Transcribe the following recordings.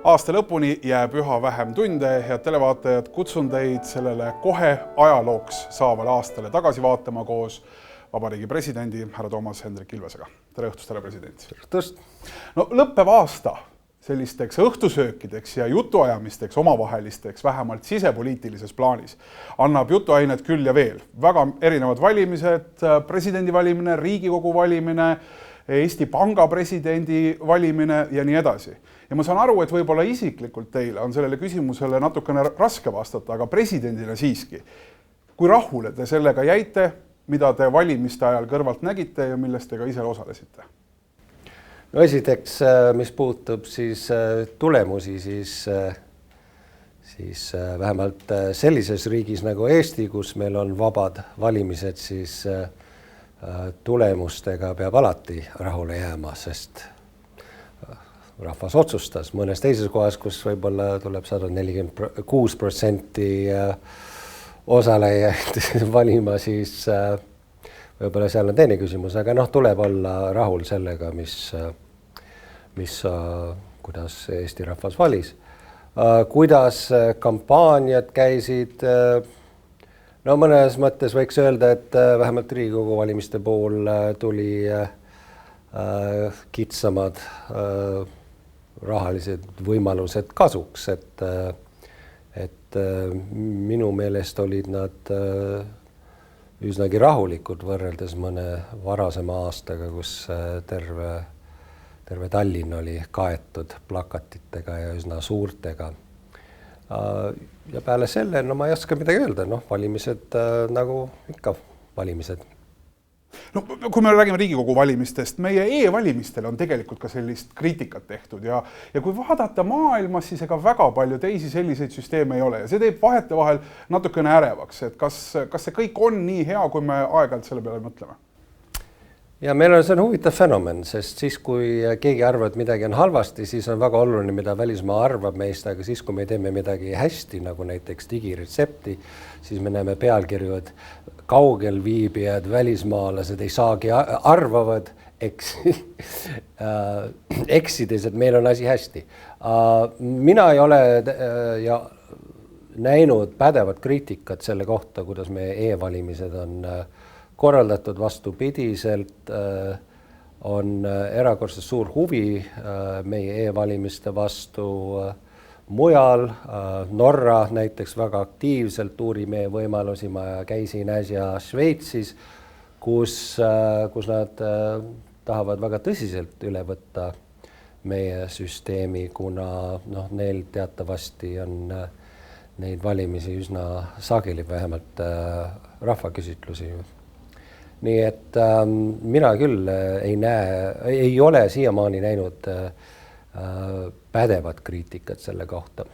Aasta lõpuni jääb üha vähem tunde, head televaatajad, kutsun teid sellele kohe ajalooks saavale aastale tagasi vaatama koos Vabariigi presidendi härra Toomas Hendrik Ilvesega. Tere õhtust, härra president. Õhtust. No, lõppev aasta sellisteks õhtusöökideks ja jutuajamisteks omavahelisteks, vähemalt sisepoliitilises plaanis, annab jutuainet küll ja veel. Väga erinevad valimised, presidendi valimine, Riigikogu valimine, Eesti Panga presidendi valimine ja nii edasi. Ja ma saan aru, et võib-olla isiklikult teile on sellele küsimusele natukene raske vastata, aga presidendina siiski. Kui rahule te sellega jäite, mida te valimiste ajal kõrvalt nägite ja millest te ka ise osalesite? No esiteks, mis puutub siis tulemusi, siis vähemalt sellises riigis nagu Eesti, kus meil on vabad valimised, siis tulemustega peab alati rahule jääma, sest rahvas otsustas. Mõnes teises kohas, kus võib-olla tuleb 146% osalejaid valima, siis võib-olla seal on teine küsimus, aga tuleb olla rahul sellega, kuidas Eesti rahvas valis. Kuidas kampaaniad käisid, mõnes mõttes võiks öelda, et vähemalt Riigikogu valimiste pool tuli kitsamad rahalised võimalused kasuks, et minu meelest olid nad üsnagi rahulikud võrreldes mõne varasema aastaga, kus terve Tallinn oli kaetud plakatitega ja üsna suurtega. Ja peale selle, ma ei oska midagi öelda, valimised nagu ikka valimised. No, kui me räägime Riigikogu valimistest, meie e-valimistel on tegelikult ka sellist kriitikat tehtud ja kui vaadata maailmas, siis ega väga palju teisi selliseid süsteeme ei ole ja see teeb vahetevahel natukene ärevaks, et kas see kõik on nii hea, kui me aeg-ajalt selle peale mõtleme? Ja meil on see huvitav fenomen, sest siis, kui keegi arvab, et midagi on halvasti, siis on väga oluline, mida välismaa arvab meist, aga siis, kui me teeme midagi hästi, nagu näiteks digiretsepti, siis me näeme pealkirju, et kaugel viibijad, välismaalased ei saagi arvavad eksides, et meil on asi hästi. Mina ei ole näinud pädevat kriitikat selle kohta, kuidas meie e-valimised on korraldatud vastupidiselt, on erakordselt suur huvi meie e-valimiste vastu mujal. Norra näiteks väga aktiivselt uurib meie võimalusi, ma käisin äsja Šveitsis, kus nad tahavad väga tõsiselt üle võtta meie süsteemi, kuna neil teatavasti on neid valimisi üsna sageli, vähemalt rahvaküsitlusi. Nii et mina küll ei ole siiamaani näinud pädevat kriitikat selle kohta.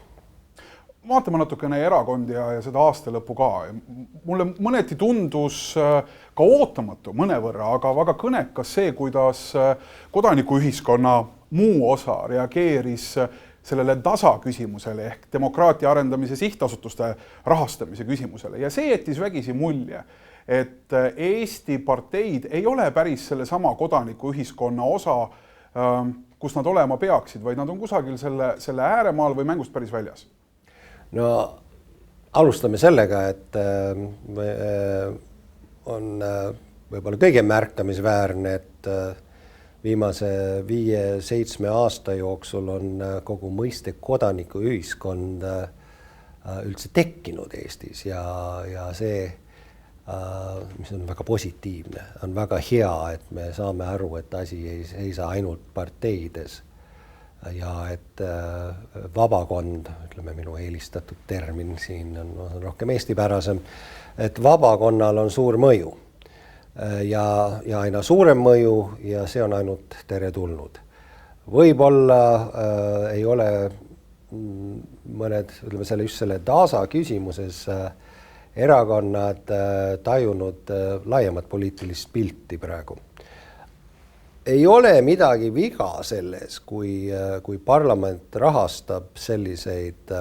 Vaatame natukene erakondi ja seda aastalõppu ka. Mulle mõneti tundus ka ootamatu mõnevõrra, aga väga kõnekas see, kuidas kodanikuühiskonna muu osa reageeris sellele DASA küsimusele ehk demokraatia arendamise sihtasutuste rahastamise küsimusele. Ja see jättis vägisi mulje, et Eesti parteid ei ole päris selle sama kodanikuühiskonna osa, kus nad olema peaksid, vaid nad on kusagil selle ääremaal või mängust päris väljas? No alustame sellega, et on võib-olla kõige märkamisväärne, et viimase 5-7 aasta jooksul on kogu mõiste kodanikuühiskond üldse tekkinud Eestis ja see, mis on väga positiivne, on väga hea, et me saame aru, et asi ei seisa ainult parteides ja et vabakond, ütleme minu eelistatud termin siin on rohkem eestipärasem, et vabakonnal on suur mõju ja aina suurem mõju ja see on ainult teretulnud. Võib-olla ei ole mõned, ütleme selle DASA küsimuses erakonnad tajunud laiemat poliitilist pilti praegu. Ei ole midagi viga selles, kui parlament rahastab selliseid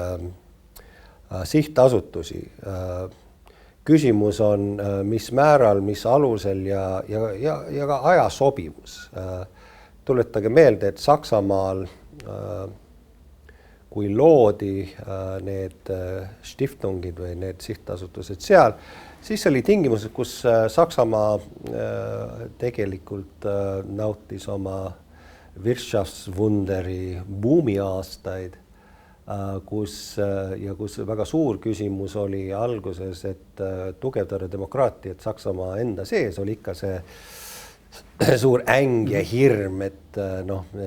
sihtasutusi. Küsimus on, mis määral, mis alusel ja ka ajasobivus. Tuletage meelde, et Saksamaal kui loodi need stiftungid või need sihtasutused seal, siis oli tingimused, kus Saksamaa tegelikult nautis oma Wirtschaftswunderi buumiaastaid, kus väga suur küsimus oli alguses, et tugevdada demokraatiat Saksamaa enda sees, oli ikka see suur äng ja hirm, et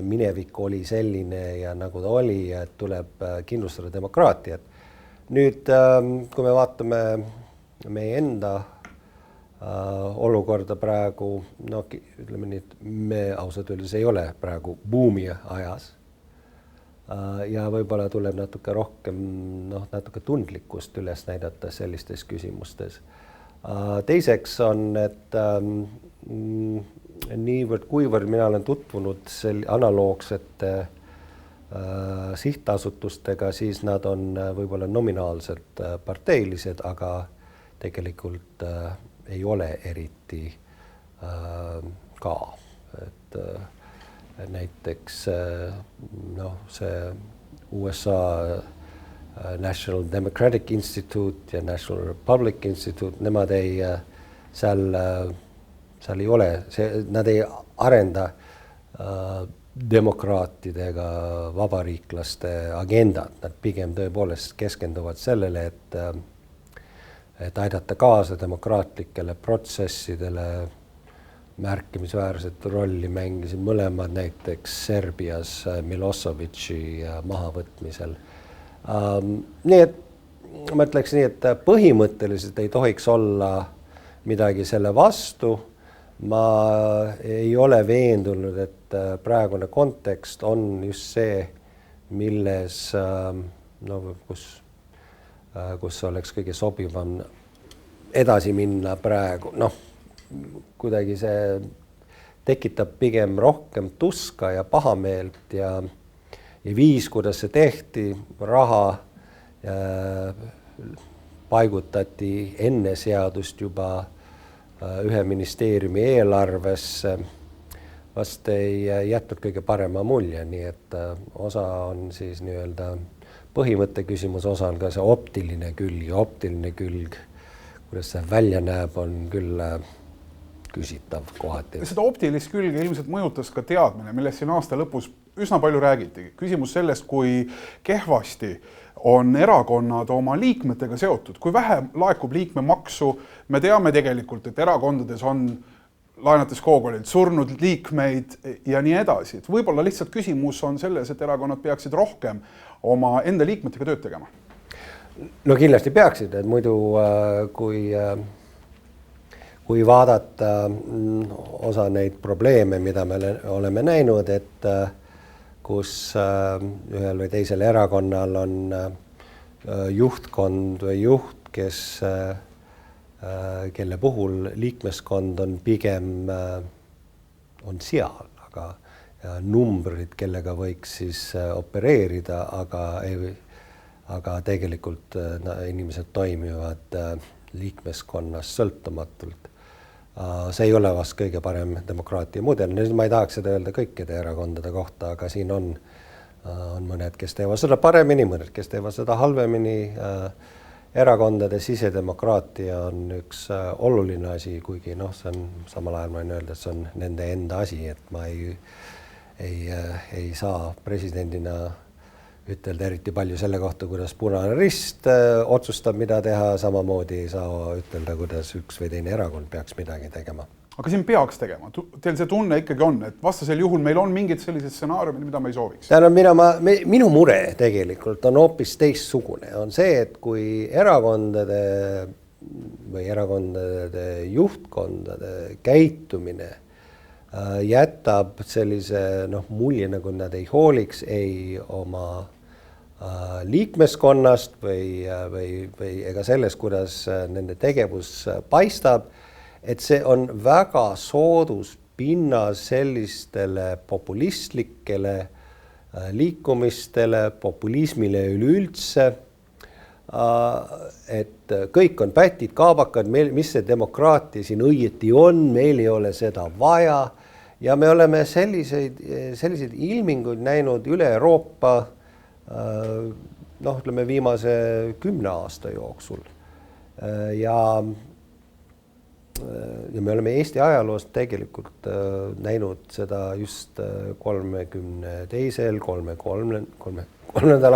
minevik oli selline ja nagu ta oli ja et tuleb kindlustada demokraatiat. Nüüd, kui me vaatame meie enda olukorda praegu, ütleme nii, et me ausalt öeldes ei ole praegu buumi ajas ja võib-olla tuleb natuke rohkem, natuke tundlikkust üles näidata sellistes küsimustes. Teiseks on, et kuivõrd mina olen tutvunud analoogsete sihtasutustega, siis nad on võib-olla nominaalselt parteilised, aga tegelikult ei ole eriti ka. Et näiteks see USA National Democratic Institute ja National Republic Institute, nemad seal ei ole, nad ei arenda demokraatidega vabariiklaste agendat, nad pigem tõepoolest keskenduvad sellele, et aidata kaasa demokraatlikele protsessidele. Märkimisväärset rolli mängisid mõlemad näiteks Serbias Miloševići mahavõtmisel. Nii et ma ütleks nii, et põhimõtteliselt ei tohiks olla midagi selle vastu. Ma ei ole veendunud, et praegune kontekst on just see, milles, kus oleks kõige sobivam edasi minna praegu. Kuidagi see tekitab pigem rohkem tuska ja pahameelt ja viis, kuidas see tehti, raha paigutati enne seadust juba ühe ministeeriumi eelarvesse, vast ei jätnud kõige parema mulje, nii et osa on siis nii-öelda põhimõtte küsimus, osa on ka see optiline külg, kuidas see välja näeb, on küll küsitav kohati. Seda optilist külge ilmselt mõjutas ka teadmine, millest siin aasta lõpus üsna palju räägiti. Küsimus sellest, kui kehvasti on erakonnad oma liikmetega seotud, kui vähe laekub liikmemaksu. Me teame tegelikult, et erakondades on laenates Koogolilt surnud liikmeid ja nii edasi. Võib-olla lihtsalt küsimus on selles, et erakonnad peaksid rohkem oma enda liikmetega tööd tegema. No kindlasti peaksid, et muidu kui vaadata osa neid probleeme, mida me oleme näinud, et kus ühel või teisel erakonnal on juhtkond või juht, kelle puhul liikmeskond on pigem on seal, aga numbrid, kellega võiks siis opereerida, aga tegelikult inimesed toimivad liikmeskonnas sõltumatult. See ei ole vast kõige parem demokraatia mudel. Ma ei tahaks seda öelda kõikide erakondade kohta, aga siin on mõned, kes teevad seda paremini, mõned, kes teevad seda halvemini. Erakondade sisedemokraatia on üks oluline asi, kuigi see on samal ajal ma võin öelda, et see on nende enda asi, et ma ei saa presidendina ütelda eriti palju selle kohta, kuidas Punane Rist otsustab, mida teha, samamoodi ei saa ütelda, kuidas üks või teine erakond peaks midagi tegema. Aga siin peaks tegema. Teil see tunne ikkagi on, et vastasel juhul meil on mingid sellised stsenaariumid, mida me ei sooviks. Minu mure tegelikult on hoopis teistsugune. On see, et kui erakondade juhtkondade käitumine jätab sellise mulje, nagu nad ei hooliks ei oma liikmeskonnast või ega sellest, kuidas nende tegevus paistab, et see on väga soodus pinnas sellistele populistlikele liikumistele, populismile üleüldse, et kõik on pätid, kaabakad, mis see demokraatia siin õieti on, meil ei ole seda vaja ja me oleme selliseid ilminguid näinud üle Euroopa noh, ütleme viimase 10 aasta jooksul. Ja me oleme Eesti ajaloos tegelikult näinud seda just 32., 33.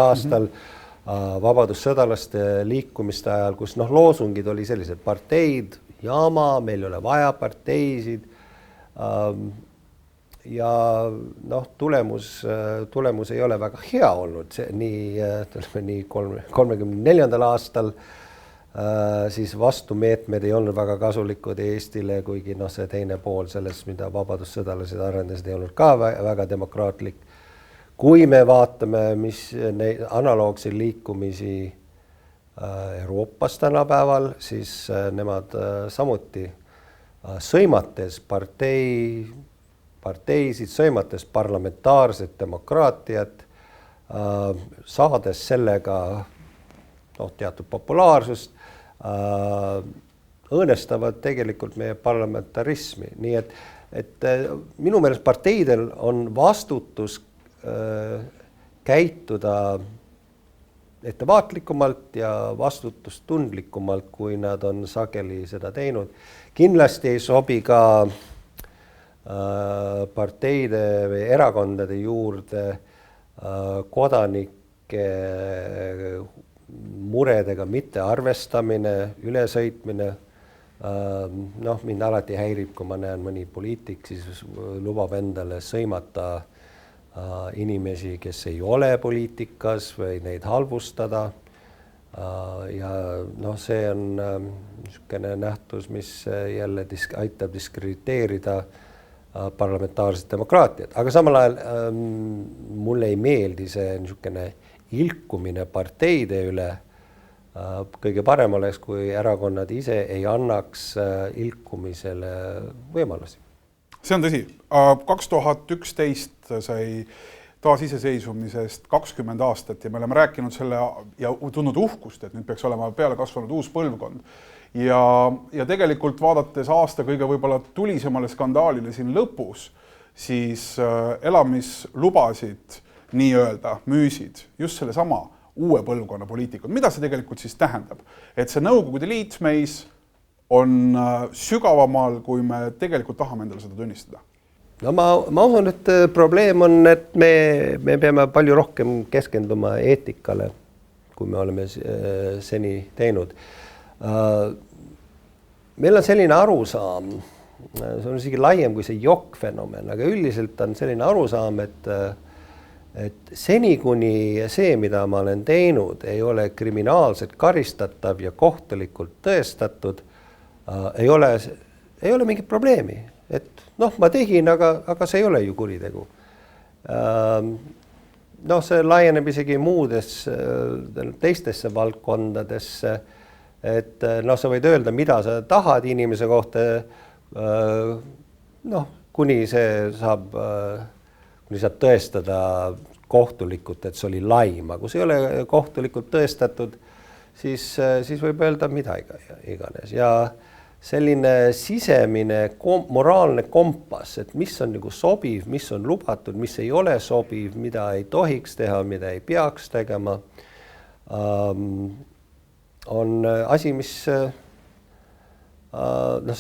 aastal vabadussõdalaste liikumiste ajal, kus noh, loosungid oli sellised parteid, jama, meil ei ole vaja parteisid. Ja noh, tulemus ei ole väga hea olnud, nii 34. aastal siis vastumeetmed ei olnud väga kasulikud Eestile, kuigi noh, see teine pool sellest, mida vabadussõdalased arendasid, ei olnud ka väga demokraatlik. Kui me vaatame, mis neid analoogseid liikumisi Euroopas tänapäeval, siis nemad samuti sõimates parteisid, sõimates parlamentaarset demokraatiat, saades sellega teatud populaarsust, õõnestavad tegelikult meie parlamentarismi. Nii et minu meelest parteidel on vastutus käituda ettevaatlikumalt ja vastutustundlikumalt, kui nad on sageli seda teinud. Kindlasti ei sobi ka parteide või erakondade juurde kodanike muredega mitte arvestamine, ülesõitmine. Noh, mind alati häirib, kui ma näen mõni poliitik, siis lubab endale sõimata inimesi, kes ei ole poliitikas või neid halvustada. Ja noh, see on niisugune nähtus, mis jälle aitab diskrediteerida parlamentaarset demokraatiat. Aga samal ajal mulle ei meeldi see niisugune ilkumine parteide üle. Kõige parem oleks, kui erakonnad ise ei annaks ilkumisele võimalusi. See on tõsi. 2011 sai taasiseseisvumisest 20 aastat ja me oleme rääkinud selle ja tundnud uhkust, et nüüd peaks olema peale kasvanud uus põlvkond. Ja tegelikult vaadates aasta kõige võib-olla tulisemale skandaalile siin lõpus, siis elamislubasid nii-öelda müüsid just selle sama uue põlvkonna poliitikud. Mida see tegelikult siis tähendab? Et see Nõukogude Liit meis on sügavamal, kui me tegelikult tahame endale seda tunnistada? No ma usun, et probleem on, et me peame palju rohkem keskenduma eetikale, kui me oleme seni teinud. Meil on selline arusaam, see on isegi laiem kui see jokk-fenomen, aga üldiselt on selline arusaam, et seni kuni see, mida ma olen teinud, ei ole kriminaalselt karistatav ja kohtulikult tõestatud, ei ole mingit probleemi. Et noh, ma tegin, aga see ei ole ju kuritegu. Noh, see laieneb isegi muudes teistesse valdkondadesse, et noh, sa võid öelda, mida sa tahad inimese kohta, noh, kuni saab tõestada kohtulikult, et see oli laim, aga kui see ei ole kohtulikult tõestatud, siis võib öelda mida iganes. Ja selline sisemine moraalne kompass, et mis on nagu sobiv, mis on lubatud, mis ei ole sobiv, mida ei tohiks teha, mida ei peaks tegema, on asi, mis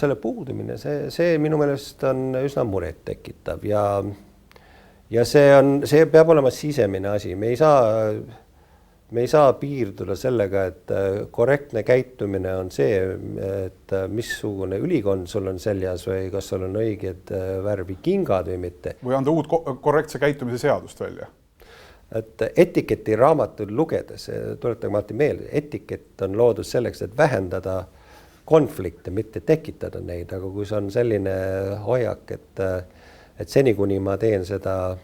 selle puudumine, see minu meelest on üsna muret tekitav ja see peab olema sisemine asi. Me ei saa piirduda sellega, et korrektne käitumine on see, et missugune ülikond sul on seljas või kas sul on õiged värvi kingad või mitte. Või anda uut korrektse käitumise seadust välja? Et etiketi raamatud lugedes, tuletagem alati meelde, etikett on loodud selleks, et vähendada konflikte, mitte tekitada neid, aga kui see on selline hoiak, et seni kuni ma teen seda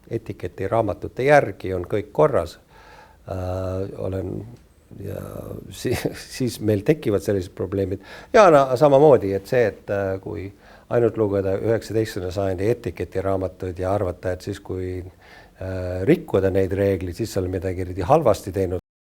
etiketi raamatute järgi, on kõik korras, siis meil tekivad sellised probleemid. Ja samamoodi, et see, et kui ainult lugeda 19. sajandi etiketi raamatuid ja arvata, et siis kui rikkuda neid reeglid, siis seal midagi halvasti teinud